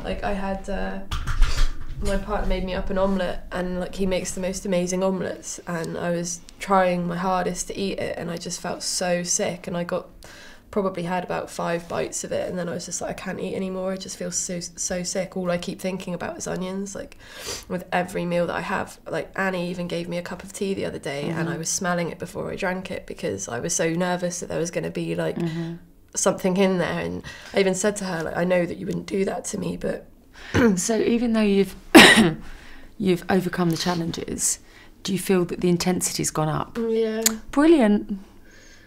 Like I had, my partner made me up an omelette, and like he makes the most amazing omelettes, and I was trying my hardest to eat it, and I just felt so sick, and I probably had about 5 bites of it, and then I was just like, I can't eat anymore. I just feel so sick. All I keep thinking about is onions, like with every meal that I have. Like Annie even gave me a cup of tea the other day, and I was smelling it before I drank it because I was so nervous that there was going to be like something in there. And I even said to her, like, I know that you wouldn't do that to me, but so even though you've you've overcome the challenges, do you feel that the intensity's gone up? Yeah. Brilliant.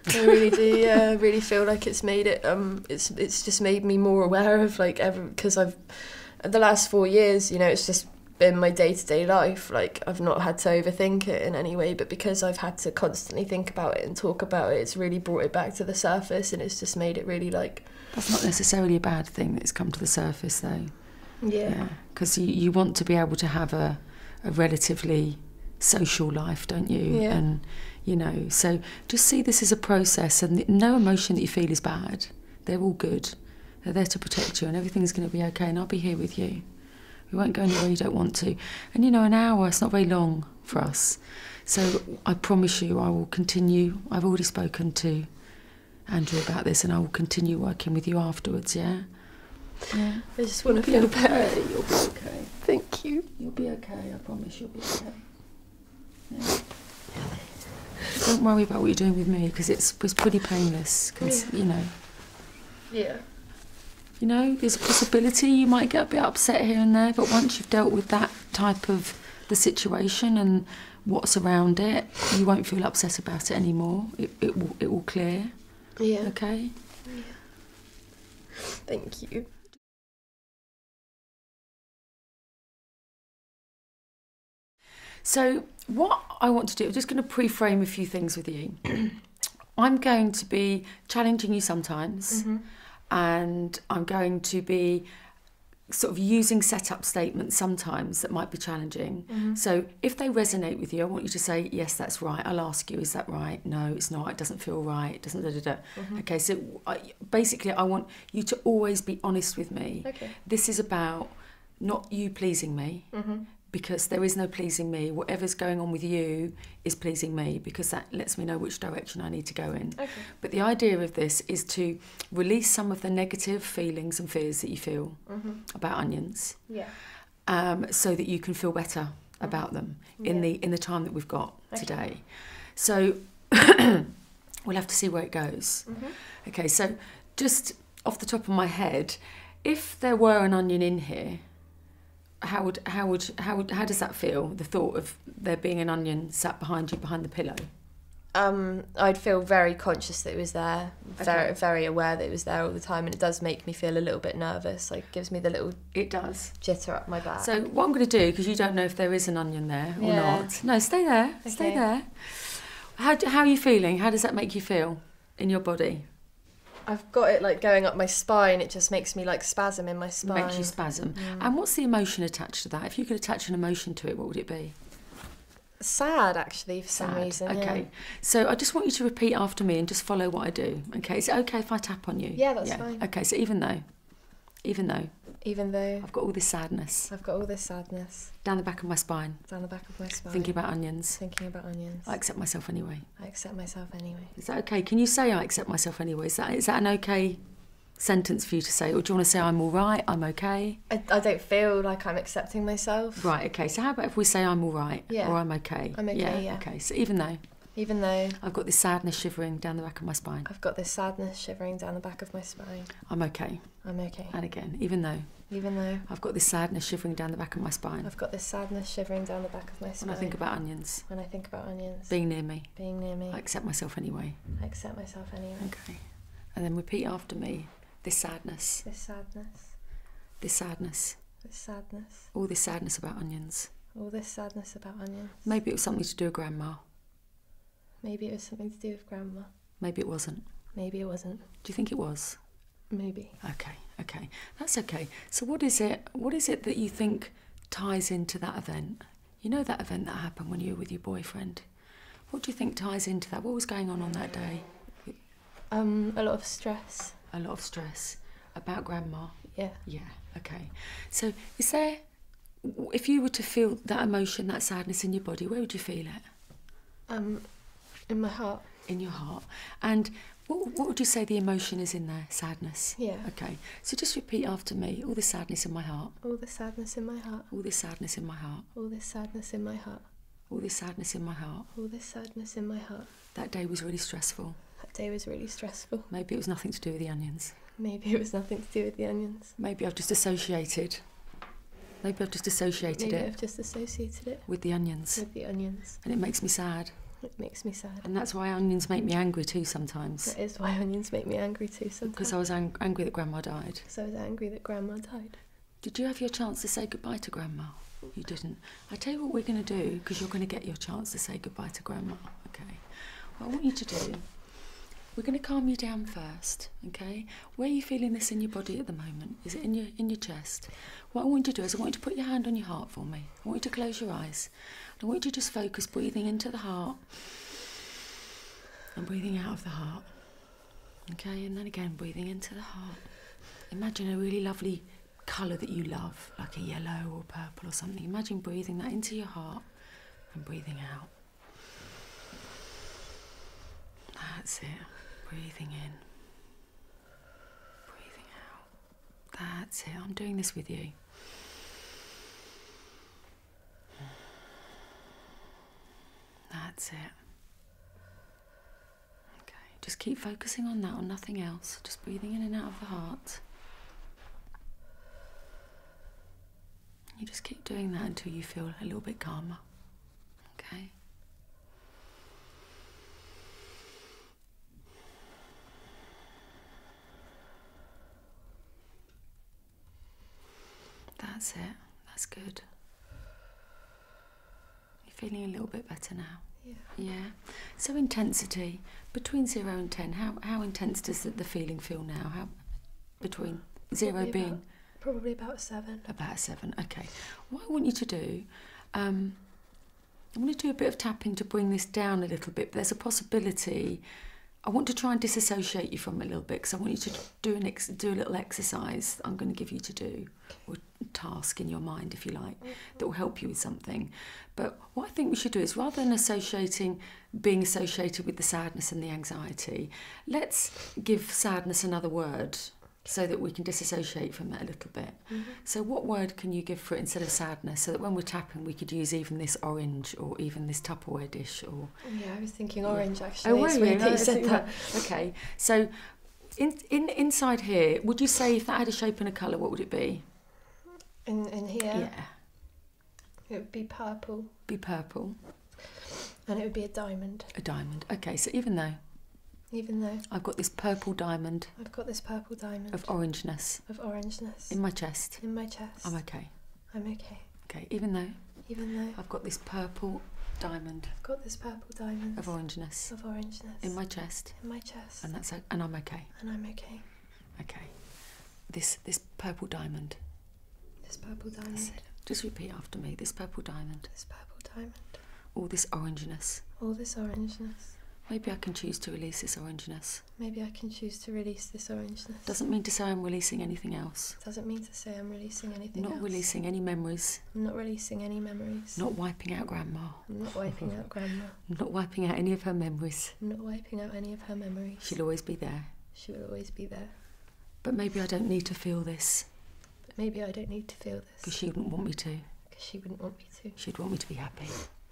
I really do, yeah. I really feel like it's made it, it's just made me more aware of, like, because the last 4 years, you know, it's just been my day-to-day life. Like, I've not had to overthink it in any way, but because I've had to constantly think about it and talk about it, it's really brought it back to the surface, and it's just made it really, like... That's not necessarily a bad thing that's come to the surface, though. Yeah. Because you want to be able to have a relatively social life, don't you? Yeah. And, you know, so just see this as a process, and no emotion that you feel is bad. They're all good. They're there to protect you, and everything's going to be okay, and I'll be here with you. We won't go anywhere you don't want to. And, you know, an hour, it's not very long for us. So I promise you I will continue. I've already spoken to Andrew about this, and I will continue working with you afterwards, yeah? Yeah. I just want to feel better. You'll be okay. Thank you. You'll be okay, I promise you'll be okay. Yeah. Don't worry about what you're doing with me, because it's pretty painless, because, you know. Yeah. You know, there's a possibility you might get a bit upset here and there, but once you've dealt with that type of the situation and what's around it, you won't feel upset about it anymore. It will clear. Yeah. Okay? Yeah. Thank you. So what I want to do, I'm just going to pre-frame a few things with you. I'm going to be challenging you sometimes, and I'm going to be sort of using set-up statements sometimes that might be challenging. So if they resonate with you, I want you to say, yes, that's right. I'll ask you, is that right? No, it's not. It doesn't feel right. It doesn't da-da-da. Okay, so basically I want you to always be honest with me. Okay. This is about not you pleasing me, because there is no pleasing me. Whatever's going on with you is pleasing me, because that lets me know which direction I need to go in. Okay. But the idea of this is to release some of the negative feelings and fears that you feel about onions, so that you can feel better about them in the time that we've got today. So we'll have to see where it goes. Okay, so just off the top of my head, if there were an onion in here, how does that feel? The thought of there being an onion sat behind you, behind the pillow. I'd feel very conscious that it was there, very aware that it was there all the time, and it does make me feel a little bit nervous. Like, gives me the little jitter up my back. So what I'm going to do, because you don't know if there is an onion there or not. No, stay there. Okay. Stay there. How are you feeling? How does that make you feel in your body? I've got it like going up my spine. It just makes me like spasm in my spine. Makes you spasm. And what's the emotion attached to that? If you could attach an emotion to it, what would it be? Sad, actually, for some reason. Okay. So I just want you to repeat after me and just follow what I do. Okay. Is it okay if I tap on you? Yeah, that's fine. Okay. So even though I've got all this sadness down the back of my spine. Thinking about onions. I accept myself anyway. Is that okay? Can you say I accept myself anyway? Is that an okay sentence for you to say, or do you want to say I'm all right, I'm okay? I don't feel like I'm accepting myself. Right. Okay. So how about if we say I'm all right, or I'm okay? I'm okay. Yeah. Okay. So even though I've got this sadness shivering down the back of my spine. I'm okay. And again, even though I've got this sadness shivering down the back of my spine. When I think about onions. Being near me. I accept myself anyway. Okay. And then repeat after me. This sadness. All this sadness about onions. Maybe it was something to do with Grandma. Maybe it wasn't. Do you think it was? Maybe. Okay. That's okay. So what is it that you think ties into that event? You know, that event that happened when you were with your boyfriend. What do you think ties into that? What was going on that day? A lot of stress. A lot of stress about Grandma? Yeah. Yeah, Okay. So is there, if you were to feel that emotion, that sadness in your body, where would you feel it? In my heart. In your heart. And what would you say the emotion is in there? Sadness? Yeah. Okay. So just repeat after me. All this sadness in my heart. All the sadness in my heart. All this sadness in my heart. All this sadness in my heart. All this sadness in my heart. All this sadness in my heart. That day was really stressful. That day was really stressful. Maybe it was nothing to do with the onions. Maybe it was nothing to do with the onions. Maybe I've just associated. Maybe I've just associated Maybe I've just associated it with the onions. with the onions. And it makes me sad. It makes me sad. And that's why onions make me angry too sometimes. That is why onions make me angry too sometimes. Because I was angry that Grandma died. So I was angry that Grandma died. Did you have your chance to say goodbye to Grandma? You didn't. I tell you what we're going to do, because you're going to get your chance to say goodbye to Grandma. Okay. What I want you to do, we're going to calm you down first. Okay. Where are you feeling this in your body at the moment? Is it in your chest? What I want you to do is I want you to put your hand on your heart for me. I want you to close your eyes. I want you to just focus breathing into the heart and breathing out of the heart. Okay, and then again breathing into the heart. Imagine a really lovely colour that you love, like a yellow or purple or something. Imagine breathing that into your heart and breathing out. That's it. Breathing in. Breathing out. That's it. I'm doing this with you. That's it. Okay, just keep focusing on that, on nothing else. Just breathing in and out of the heart. You just keep doing that until you feel a little bit calmer. Okay? That's it. That's good. Feeling a little bit better now? Yeah. Yeah. So intensity, between 0 and 10, how intense does the feeling feel now? How between 0 being? Probably about 7. About 7, okay. What I want you to do, I want to do a bit of tapping to bring this down a little bit, but there's a possibility. I want to try and disassociate you from it a little bit, because I want you to do a little exercise that I'm going to give you to do, or task in your mind, if you like, that will help you with something. But what I think we should do is, rather than being associated with the sadness and the anxiety, let's give sadness another word so that we can disassociate from it a little bit. Mm-hmm. So what word can you give for it instead of sadness, so that when we're tapping we could use even this orange or even this Tupperware dish? Or yeah, I was thinking orange actually. Oh, were you? That you said that. Okay, so inside here, would you say if that had a shape and a colour, what would it be? In here? Yeah. It would be purple. Be purple. And it would be a diamond. A diamond. Okay, so even though I've got this purple diamond. I've got this purple diamond. Of orangeness. Of orangeness. In my chest. In my chest. I'm okay. I'm okay. Okay, even though I've got this purple diamond. I've got this purple diamond. Of orangeness. Of orangeness. In my chest. In my chest. And I'm okay. And I'm okay. Okay. This purple diamond. This purple diamond. Just repeat after me. This purple diamond. This purple diamond. All this orangeness. All this orangeness. Maybe I can choose to release this orangeness. Maybe I can choose to release this orangeness. Doesn't mean to say I'm releasing anything else. Doesn't mean to say I'm releasing anything else. Not releasing any memories. I'm not releasing any memories. Not wiping out Grandma. I'm not wiping out Grandma. Not wiping out any of her memories. I'm not wiping out any of her memories. She'll always be there. She will always be there. But maybe I don't need to feel this. But maybe I don't need to feel this. Because she wouldn't want me to. Because she wouldn't want me to. She'd want me to be happy.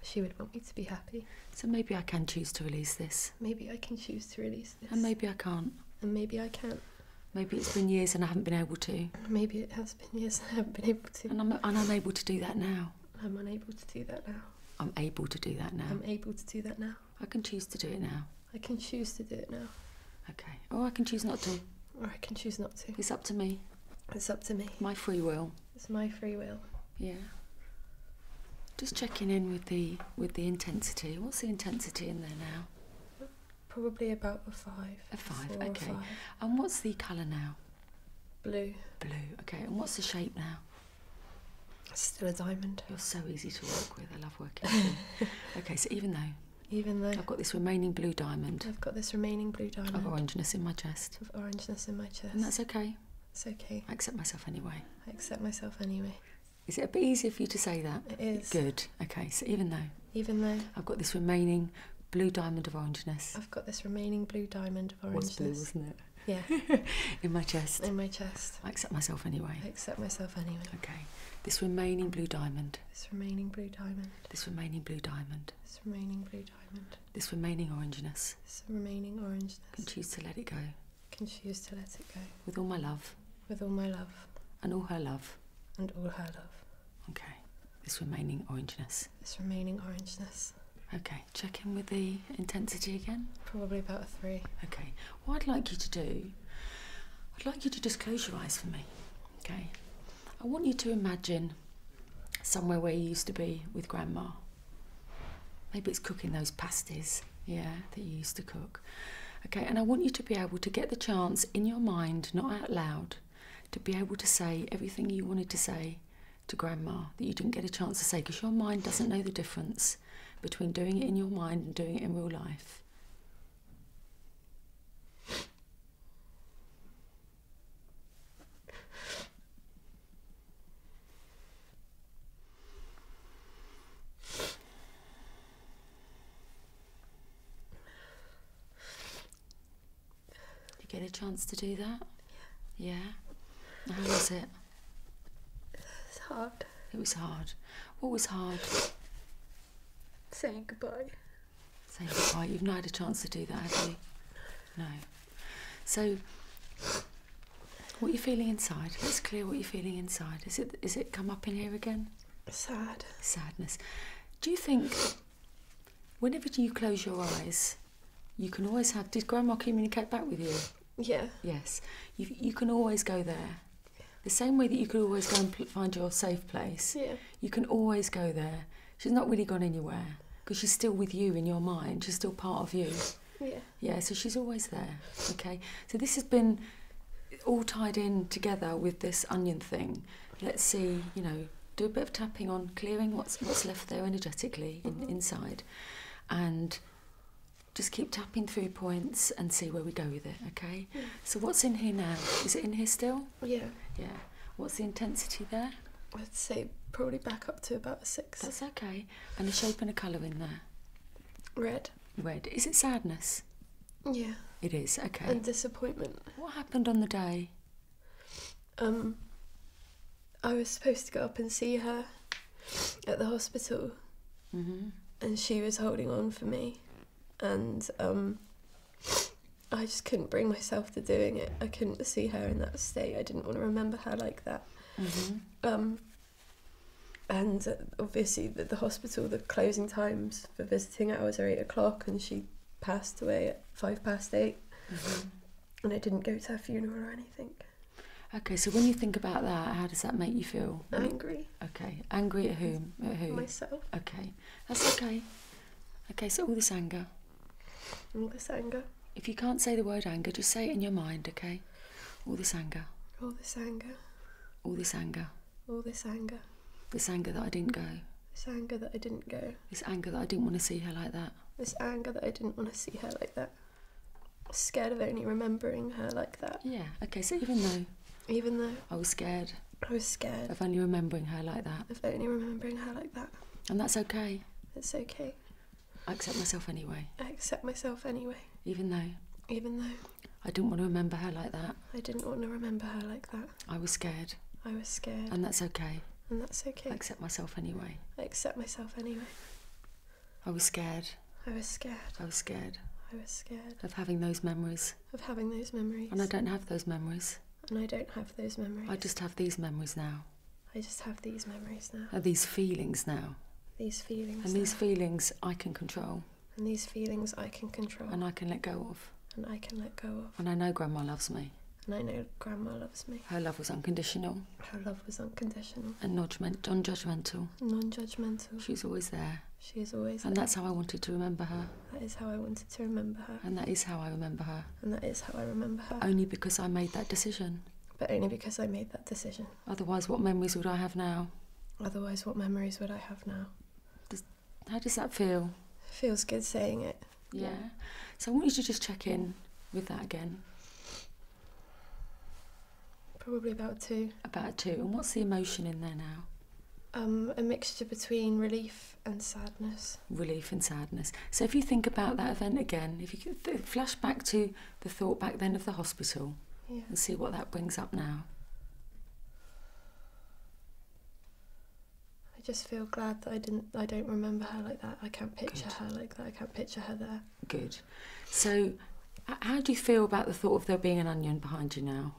She would want me to be happy. So maybe I can choose to release this. Maybe I can choose to release this. And maybe I can't. And maybe I can't. Maybe it's been years and I haven't been able to. Maybe it has been years and I haven't been able to. And I'm unable to do that now. I'm unable to do that now. I'm able to do that now. I'm able to do that now. I can choose to do it now. I can choose to do it now. Okay. Or I can choose not to. Or I can choose not to. It's up to me. It's up to me. My free will. It's my free will. Yeah. Just checking in with the intensity. What's the intensity in there now? Probably about a 5. A 5, 4 okay. or 5. And what's the colour now? Blue. Blue, okay. And what's the shape now? It's still a diamond. You're so easy to work with. I love working with you. Okay, so even though I've got this remaining blue diamond. I've got this remaining blue diamond. Of orangeness in my chest. Of orangeness in my chest. And that's okay. It's okay. I accept myself anyway. I accept myself anyway. Is it a bit easier for you to say that? It is. Good. Okay, so even though I've got this remaining blue diamond of orangeness. I've got this remaining blue diamond of orangeness. Was blue, wasn't it? Yeah. In my chest. In my chest. I accept myself anyway. I accept myself anyway. Okay. This remaining blue diamond. This remaining blue diamond. This remaining blue diamond. This remaining blue diamond. This remaining orangeness. This remaining orangeness. Can choose to let it go. Can choose to let it go. With all my love. With all my love. And all her love. And all her love. Okay. This remaining orangeness. This remaining orangeness. Okay, check in with the intensity again. Probably about a 3. Okay, what I'd like you to do, I'd like you to just close your eyes for me, okay? I want you to imagine somewhere where you used to be with Grandma. Maybe it's cooking those pasties, yeah, that you used to cook. Okay, and I want you to be able to get the chance in your mind, not out loud, to be able to say everything you wanted to say to Grandma that you didn't get a chance to say, because your mind doesn't know the difference between doing it in your mind and doing it in real life. Did you get a chance to do that? Yeah. Yeah? How was it? It's hard. It was hard. What was hard? Saying goodbye. Saying goodbye. You've not had a chance to do that, have you? No. So, what are you feeling inside? Let's clear what you're feeling inside. Is it come up in here again? Sad. Sadness. Do you think, whenever you close your eyes, you can always have... Did Grandma communicate back with you? Yeah. Yes. You can always go there. The same way that you could always go and find your safe place. Yeah. You can always go there. She's not really gone anywhere because she's still with you in your mind. She's still part of you. Yeah. Yeah, so she's always there, okay? So this has been all tied in together with this onion thing. Let's see, you know, do a bit of tapping on clearing what's left there energetically inside, and just keep tapping through points and see where we go with it, okay? Yeah. So what's in here now? Is it in here still? Yeah. Yeah. What's the intensity there? I'd say probably back up to about a 6. That's okay. And a shape and a colour in there? Red. Red. Is it sadness? Yeah. It is, okay. And disappointment. What happened on the day? I was supposed to go up and see her at the hospital, and she was holding on for me, and I just couldn't bring myself to doing it. I couldn't see her in that state. I didn't want to remember her like that. And obviously the hospital, the closing times for visiting hours are 8 o'clock, and she passed away at 8:05, and I didn't go to her funeral or anything. Okay, so when you think about that, how does that make you feel? Angry. Okay, angry at whom? At who? Myself. Okay, that's okay. Okay, so all this anger. All this anger. If you can't say the word anger, just say it in your mind, okay? All this anger. All this anger. All this anger. All this anger. This anger that I didn't go. This anger that I didn't go. This anger that I didn't want to see her like that. This anger that I didn't want to see her like that. Scared of only remembering her like that. Yeah, okay, so even though I was scared of only remembering her like that. Of only remembering her like that. And that's okay. It's okay. I accept myself anyway. I accept myself anyway. Even though I didn't want to remember her like that. I didn't want to remember her like that. I was scared. I was scared. And that's okay. And that's okay. I accept myself anyway. I accept myself anyway. I was scared. I was scared. I was scared. I was scared. Of having those memories. Of having those memories. And I don't have those memories. And I don't have those memories. I just have these memories now. I just have these memories now. And these feelings now. These feelings. And these feelings I can control. And these feelings I can control. And I can let go of. And I can let go of. And I know Grandma loves me. And I know Grandma loves me. Her love was unconditional. Her love was unconditional. And non-judgmental. Non-judgmental. She's always there. She is always there. And that's how I wanted to remember her. That is how I wanted to remember her. And that is how I remember her. And that is how I remember her. Only because I made that decision. But only because I made that decision. Otherwise, what memories would I have now? Otherwise, what memories would I have now? How does that feel? It feels good saying it. Yeah. So I want you to just check in with that again. Probably about a 2. About a 2. And what's the emotion in there now? A mixture between relief and sadness. Relief and sadness. So if you think about that event again, if you could flash back to the thought back then of the hospital, and see what that brings up now. I just feel glad that I don't remember her like that. I can't picture her like that. I can't picture her there. Good. So how do you feel about the thought of there being an onion behind you now?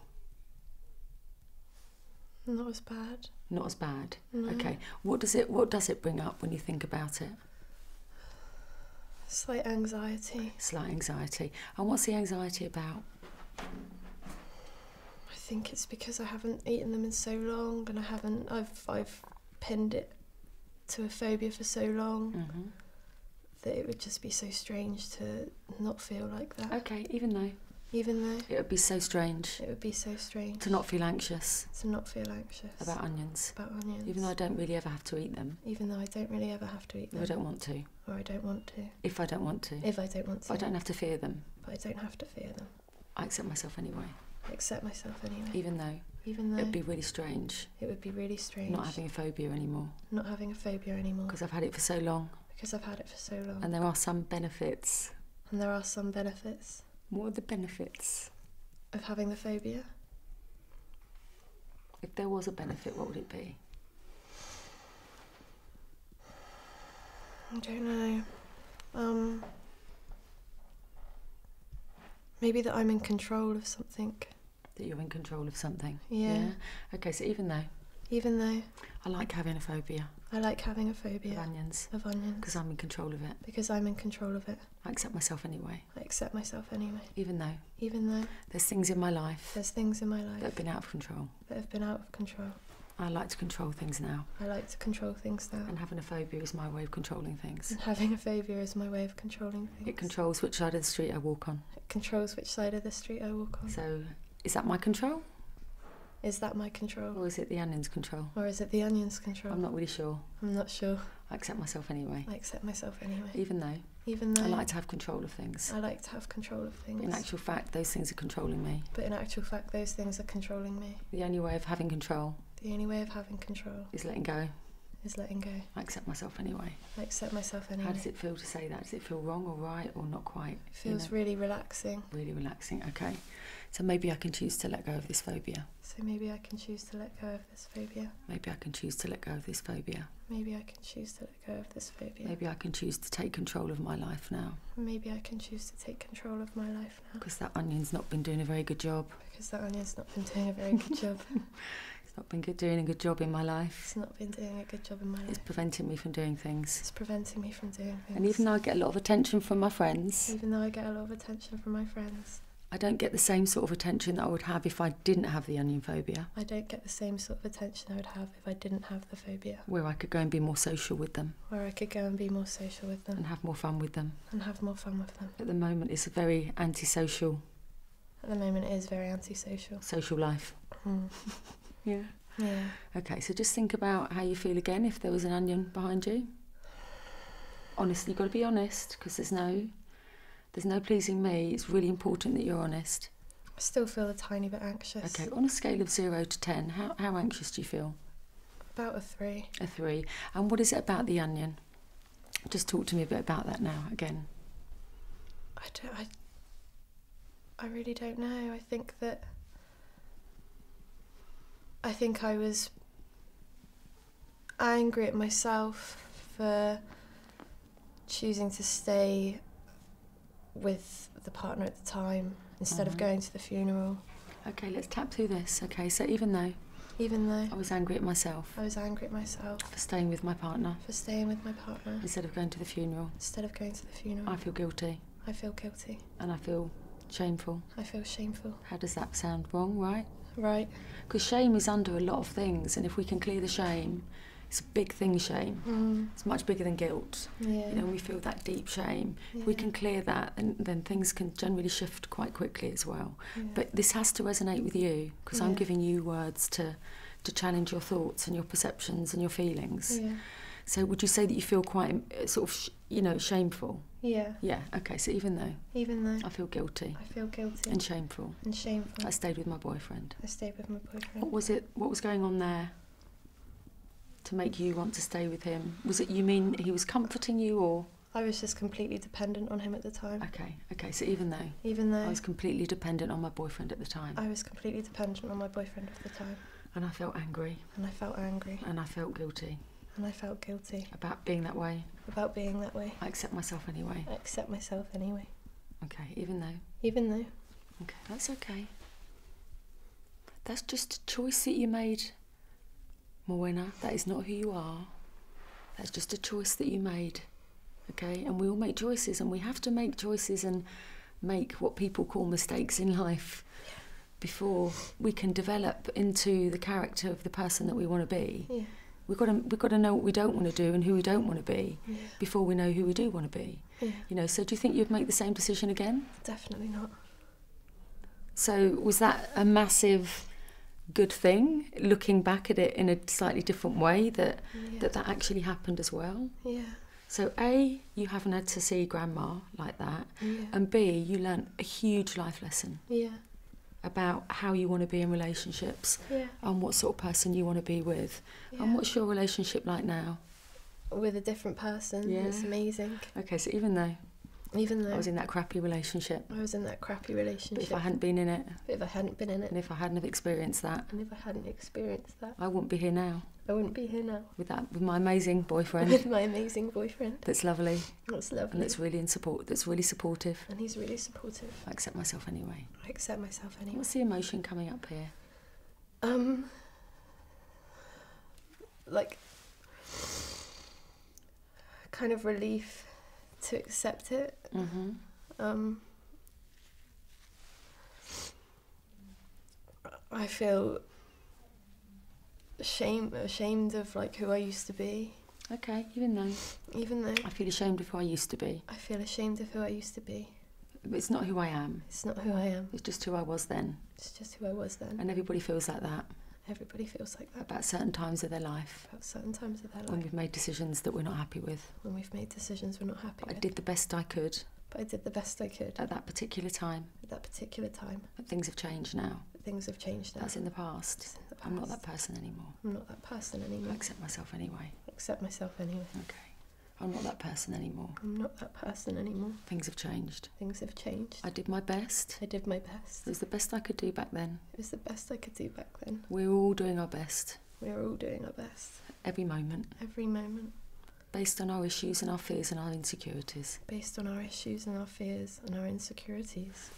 Not as bad. Not as bad? No. Okay. What does it bring up when you think about it? Slight anxiety. Slight anxiety. And what's the anxiety about? I think it's because I haven't eaten them in so long, and I've pinned it to a phobia for so long that it would just be so strange to not feel like that. Okay, even though it would be so strange. It would be so strange to not feel anxious. To not feel anxious about onions. About onions. Even though I don't really ever have to eat them. Even though I don't really ever have to eat them. Or I don't want to. Or I don't want to. If I don't want to. If I don't want to. I don't have to fear them. But I don't have to fear them. I accept myself anyway. I accept myself anyway. Even though it would be really strange. It would be really strange. Not having a phobia anymore. Not having a phobia anymore. Because I've had it for so long. Because I've had it for so long. And there are some benefits. And there are some benefits. What are the benefits? Of having the phobia? If there was a benefit, what would it be? I don't know. Maybe that I'm in control of something. That you're in control of something? Yeah. Okay, so even though I like having a phobia. I like having a phobia. Of onions. Of onions. Because I'm in control of it. Because I'm in control of it. I accept myself anyway. I accept myself anyway. Even though there's things in my life. There's things in my life. That have been out of control. That have been out of control. I like to control things now. I like to control things now. And having a phobia is my way of controlling things. And having a phobia is my way of controlling things. It controls which side of the street I walk on. It controls which side of the street I walk on. So, is that my control? Is that my control? Or is it the onion's control? Or is it the onion's control? I'm not really sure. I'm not sure. I accept myself anyway. I accept myself anyway. Even though I like to have control of things. I like to have control of things. But in actual fact, those things are controlling me. But in actual fact, those things are controlling me. The only way of having control. The only way of having control. Is letting go. Is letting go. I accept myself anyway. I accept myself anyway. How does it feel to say that? Does it feel wrong or right or not quite? It feels really relaxing. Really relaxing, okay. So maybe I can choose to let go of this phobia. So maybe I can choose to let go of this phobia. Maybe I can choose to let go of this phobia. Maybe I can choose to let go of this phobia. Maybe I can choose to take control of my life now. Maybe I can choose to take control of my life now. Because that onion's not been doing a very good job. Because that onion's not been doing a very good job. It's not been doing a good job in my life. It's not been doing a good job in my life. It's preventing me from doing things. It's preventing me from doing things. And even though I get a lot of attention from my friends. Even though I get a lot of attention from my friends. I don't get the same sort of attention that I would have if I didn't have the onion phobia. I don't get the same sort of attention I would have if I didn't have the phobia. Where I could go and be more social with them. Where I could go and be more social with them. And have more fun with them. And have more fun with them. At the moment it's a very antisocial. At the moment it is very antisocial. Social life. Yeah. Yeah. Okay, so just think about how you feel again if there was an onion behind you. Honestly, you've got to be honest, because there's no pleasing me. It's really important that you're honest. I still feel a tiny bit anxious. Okay, on a scale of 0 to 10, how anxious do you feel? About a 3. A 3. And what is it about the onion? Just talk to me a bit about that now, again. I really don't know. I think I was angry at myself for choosing to stay with the partner at the time instead of going to the funeral. Okay, let's tap through this. Okay, so even though I was angry at myself. I was angry at myself. For staying with my partner. For staying with my partner. Instead of going to the funeral. Instead of going to the funeral. I feel guilty. I feel guilty. And I feel shameful. I feel shameful. How does that sound? Wrong, right? Right. Because shame is under a lot of things, and if we can clear the shame, it's a big thing, shame. It's much bigger than guilt. Yeah. You know, we feel that deep shame. Yeah. If we can clear that, then things can generally shift quite quickly as well. Yeah. But this has to resonate with you, because I'm giving you words to challenge your thoughts and your perceptions and your feelings. Yeah. So would you say that you feel quite sort of, shameful? Yeah. Yeah, okay, so even though I feel guilty. I feel guilty. And shameful. I stayed with my boyfriend. What was going on there to make you want to stay with him? Was it, you mean he was comforting you, or...? I was just completely dependent on him at the time. Okay, so even though I was completely dependent on my boyfriend at the time. I was completely dependent on my boyfriend at the time. And I felt angry. And I felt angry. And I felt guilty. And I felt guilty. About being that way. I accept myself anyway. Okay, even though. Okay, that's okay. That's just a choice that you made, Morwenna. That is not who you are. That's just a choice that you made. Okay, and we all make choices, and we have to make choices and make what people call mistakes in life before we can develop into the character of the person that we want to be. Yeah. We've got to know what we don't want to do and who we don't want to be before we know who we do want to be. Yeah. So do you think you'd make the same decision again? Definitely not. So was that a massive good thing, looking back at it in a slightly different way, that actually happened as well? Yeah. So A, you haven't had to see grandma like that, and B, you learnt a huge life lesson about how you want to be in relationships and what sort of person you want to be with. And what's your relationship like now? With a different person. It's amazing. Okay, so even though I was in that crappy relationship. But if I hadn't been in it. And if I hadn't have experienced that. I wouldn't be here now. With my amazing boyfriend. That's lovely. And that's really supportive. And he's really supportive. I accept myself anyway. What's What's the emotion coming up here? Like, kind of relief to accept it. I feel ashamed of like who I used to be. Okay, even though I feel ashamed of who I used to be. But it's not who I am. It's just who I was then. And everybody feels like that. About certain times of their life. When we've made decisions that we're not happy with. But I did the best I could. At that particular time. But things have changed now. That's in the past. I'm not that person anymore. I accept myself anyway. Okay. I'm not that person anymore. Things have changed. I did my best. It was the best I could do back then. We're all doing our best. Every moment. Based on our issues and our fears and our insecurities.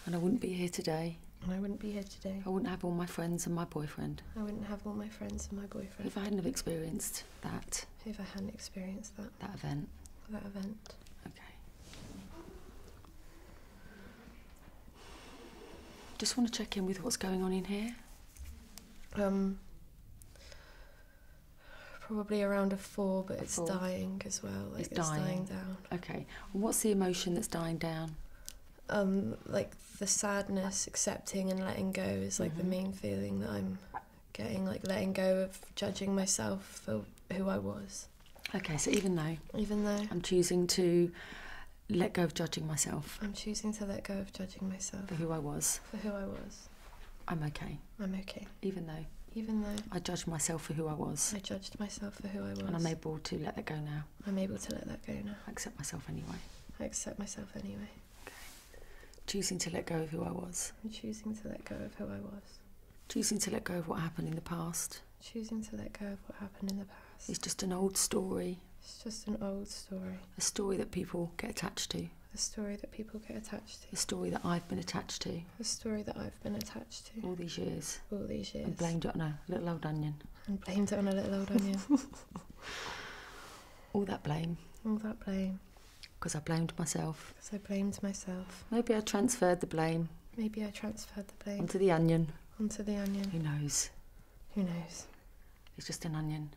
And I wouldn't be here today. I wouldn't have all my friends and my boyfriend. If I hadn't have experienced that. That event. Okay. Just want to check in with what's going on in here. Probably around a 4, but it's dying as well. Like it's dying down. Okay. And what's the emotion that's dying down? Like the sadness, accepting and letting go is like the main feeling that I'm getting, like letting go of judging myself for who I was. Okay, so even though I'm choosing to let go of judging myself. For who I was. I'm okay. Even though I judged myself for who I was. And I'm able to let that go now. I accept myself anyway. Okay. Choosing to let go of who I was. Choosing to let go of what happened in the past. It's just an old story. A story that people get attached to. A story that I've been attached to. All these years. And blamed it on a little old onion. All that blame. Because I blamed myself. Maybe I transferred the blame. Onto the onion. Who knows? It's just an onion.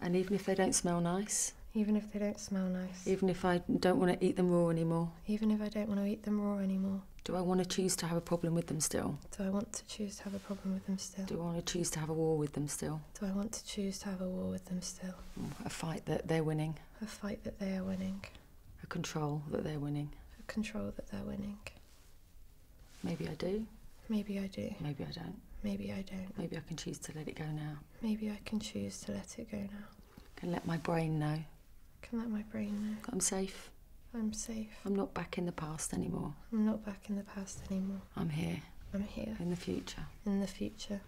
And even if they don't smell nice. Even if they don't smell nice. Even if I don't want to eat them raw anymore. Even if I don't want to eat them raw anymore. Do I want to choose to have a problem with them still? Do I want to choose to have a problem with them still? Do I want to choose to have a war with them still? Do I want to choose to have a war with them still? A fight that they're winning. A fight that they are winning. A control that they're winning. A control that they're winning. Maybe I do. Maybe I do. Maybe I don't. Maybe I don't. Maybe I can choose to let it go now. Maybe I can choose to let it go now. Can let my brain know. Can let my brain know. I'm safe. I'm safe. I'm not back in the past anymore. I'm not back in the past anymore. I'm here. I'm here. In the future. In the future.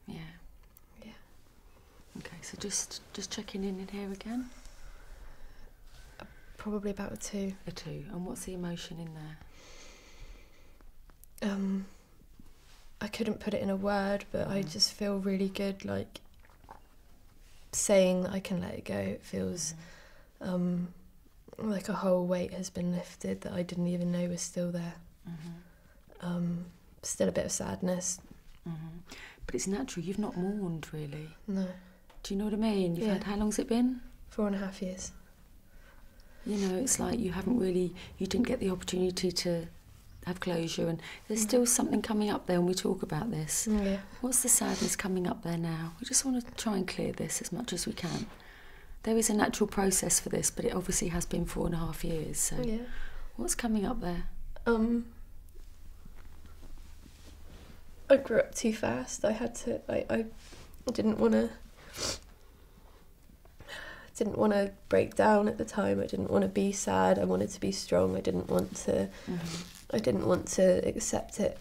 Yeah. Yeah. Okay, so just checking in here again. Probably about a 2. A 2. And what's the emotion in there? I couldn't put it in a word, but I just feel really good, like saying that I can let it go. It feels like a whole weight has been lifted that I didn't even know was still there. Still a bit of sadness. But it's natural, you've not mourned really. No. Do you know what I mean? You've had, how long's it been? 4.5 years. You know, it's like you didn't get the opportunity to have closure, and there's still something coming up there when we talk about this. Yeah. What's the sadness coming up there now? We just want to try and clear this as much as we can. There is a natural process for this, but it obviously has been 4.5 years, so what's coming up there? I grew up too fast. I didn't want to break down at the time. I didn't want to be sad. I wanted to be strong. I didn't want to accept it.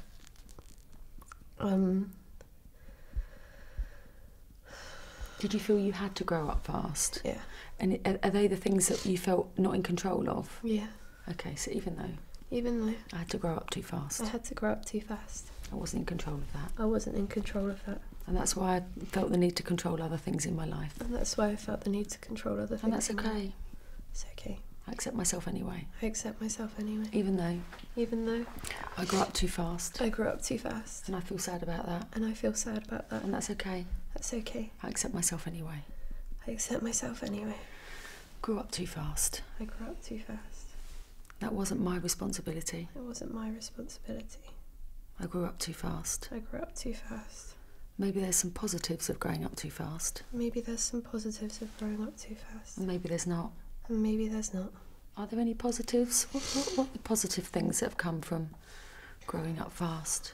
Did you feel you had to grow up fast? Yeah. And are they the things that you felt not in control of? Yeah. Okay, so even though I had to grow up too fast. I had to grow up too fast. I wasn't in control of that. I wasn't in control of that. And that's why I felt the need to control other things in my life. And that's why I felt the need to control other things. And that's okay. It's okay. I accept myself anyway. I accept myself anyway. Even though I grew up too fast. I grew up too fast. And I feel sad about that. And I feel sad about that. And that's okay. That's okay. I accept myself anyway. I accept myself anyway. Grew up too fast. I grew up too fast. That wasn't my responsibility. It wasn't my responsibility. I grew up too fast. I grew up too fast. Maybe there's some positives of growing up too fast. Maybe there's some positives of growing up too fast. And maybe there's not. And maybe there's not. Are there any positives? What are the positive things that have come from growing up fast?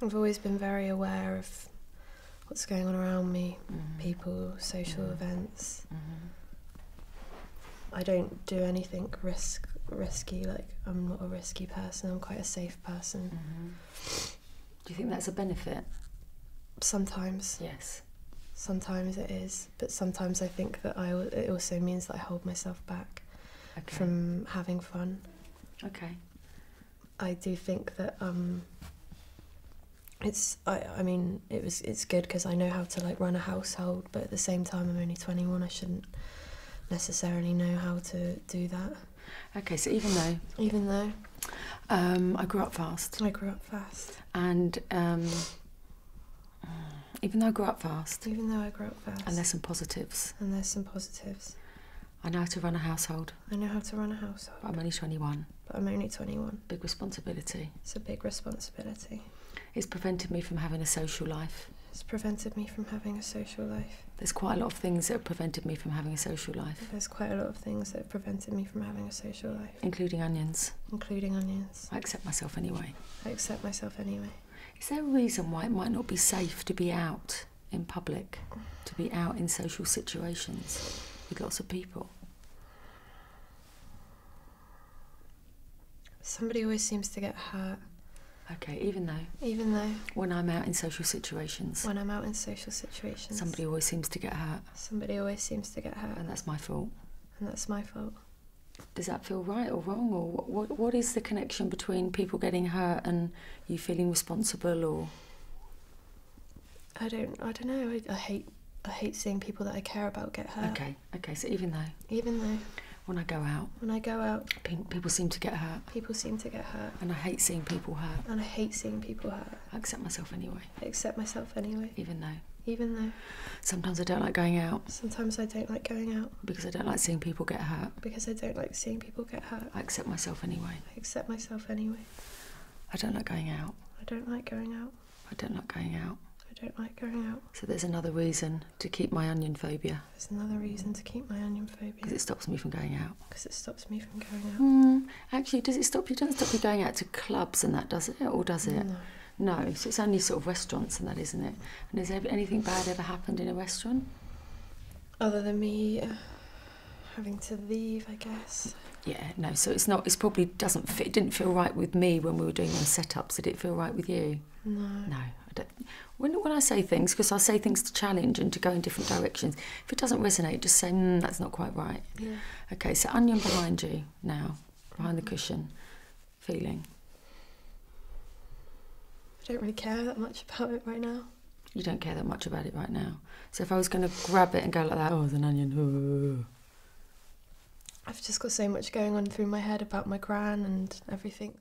I've always been very aware of what's going on around me, people, social events. I don't do anything risky, like I'm not a risky person, I'm quite a safe person. Do you think that's a benefit? Sometimes. Yes. Sometimes it is, but sometimes I think that it also means that I hold myself back from having fun. Okay. I do think that it's good because I know how to like run a household, but at the same time I'm only 21. I shouldn't necessarily know how to do that. Okay, so even though I grew up fast. And even though I grew up fast. And there's some positives. I know how to run a household. But I'm only 21. Big responsibility. It's a big responsibility. It's prevented me from having a social life. There's quite a lot of things that have prevented me from having a social life. Including onions. I accept myself anyway. Is there a reason why it might not be safe to be out in public, to be out in social situations with lots of people? Somebody always seems to get hurt. Okay, even though when I'm out in social situations, somebody always seems to get hurt. And that's my fault. Does that feel right or wrong, or what is the connection between people getting hurt and you feeling responsible? Or I don't know. I hate seeing people that I care about get hurt. Okay. So even though when I go out, people seem to get hurt. And I hate seeing people hurt. I accept myself anyway. Even Even though. Sometimes I don't like going out. Sometimes I don't like going out. Because I don't like seeing people get hurt. Because I don't like seeing people get hurt. I accept myself anyway. I accept myself anyway. I don't like going out. I don't like going out. I don't like going out. I don't like going out. So there's another reason to keep my onion phobia. There's another reason to keep my onion phobia. Because it stops me from going out. Because it stops me from going out. Actually, does it stop you? It doesn't stop you going out to clubs and that, does it? Or does it? No. No, so it's only sort of restaurants and that, isn't it? And has anything bad ever happened in a restaurant? Other than me having to leave, I guess. Yeah, no, so it's not, it's probably doesn't fit, it didn't feel right with me when we were doing those setups. Did it feel right with you? No. No, I don't. When I say things, because I say things to challenge and to go in different directions, if it doesn't resonate, just say, that's not quite right. Yeah. Okay, so onion behind you now, behind the cushion, feeling. I don't really care that much about it right now. You don't care that much about it right now. So if I was going to grab it and go like that, oh, it's an onion. I've just got so much going on through my head about my gran and everything.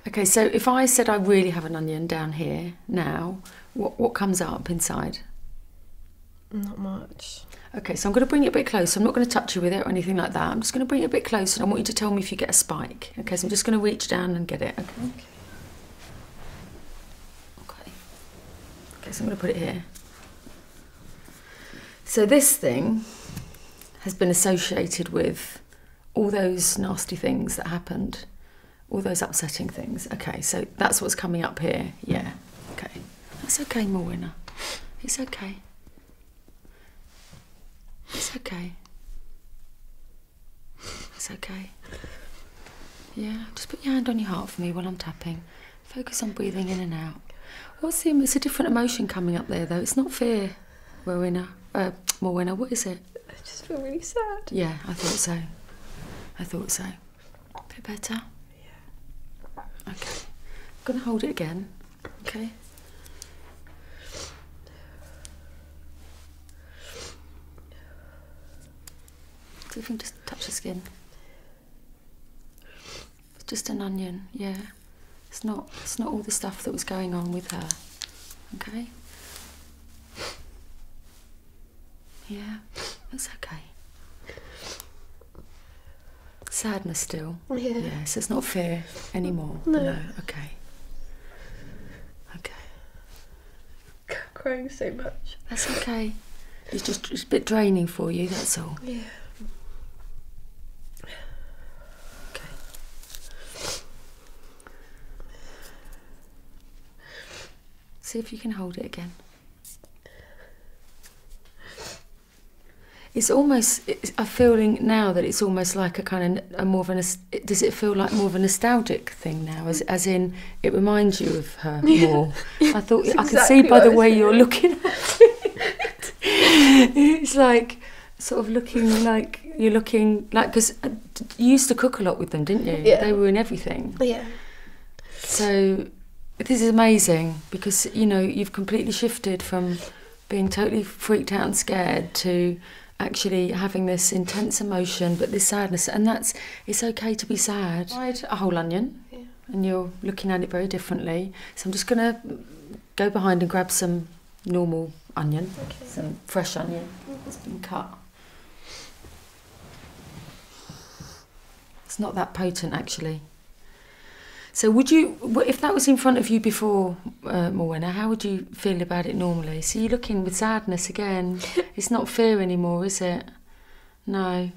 Okay, so if I said I really have an onion down here now, what comes up inside? Not much. Okay, so I'm going to bring it a bit closer. I'm not going to touch you with it or anything like that. I'm just going to bring it a bit closer and I want you to tell me if you get a spike. Okay, so I'm just going to reach down and get it. Okay. Okay, so I'm going to put it here. So this thing has been associated with all those nasty things that happened, all those upsetting things. Okay, so that's what's coming up here. Yeah, okay. That's okay, Morwenna. It's okay. It's okay. It's okay. Yeah, just put your hand on your heart for me while I'm tapping. Focus on breathing in and out. It's a different emotion coming up there though. It's not fear, Morwenna. What is it? I just feel really sad. Yeah, I thought so. I thought so. A bit better? Yeah. Okay. I'm going to hold it again. Okay. See if you can just touch the skin. It's just an onion, yeah. It's not all the stuff that was going on with her. Okay? Yeah, that's okay. Sadness still. Yeah. Yeah, so it's not fear anymore. No. Okay. Okay. I'm crying so much. That's okay. It's a bit draining for you, that's all. Yeah. See if you can hold it again. It's almost, I'm feeling now that it's almost like a kind of, does it feel like more of a nostalgic thing now? As in, it reminds you of her more? I thought, I could see by the way you're looking at it. It's like, sort of looking like, you're looking like, because you used to cook a lot with them, didn't you? Yeah. They were in everything. Yeah. So, this is amazing because, you know, you've completely shifted from being totally freaked out and scared to actually having this intense emotion, but this sadness, and it's okay to be sad. A whole onion, Yeah. and you're looking at it very differently. So I'm just going to go behind and grab some normal onion, Okay. some fresh onion that's been cut. It's not that potent, actually. So would you, if that was in front of you before, Morwenna, how would you feel about it normally? So you're looking with sadness again. It's not fear anymore, is it? No.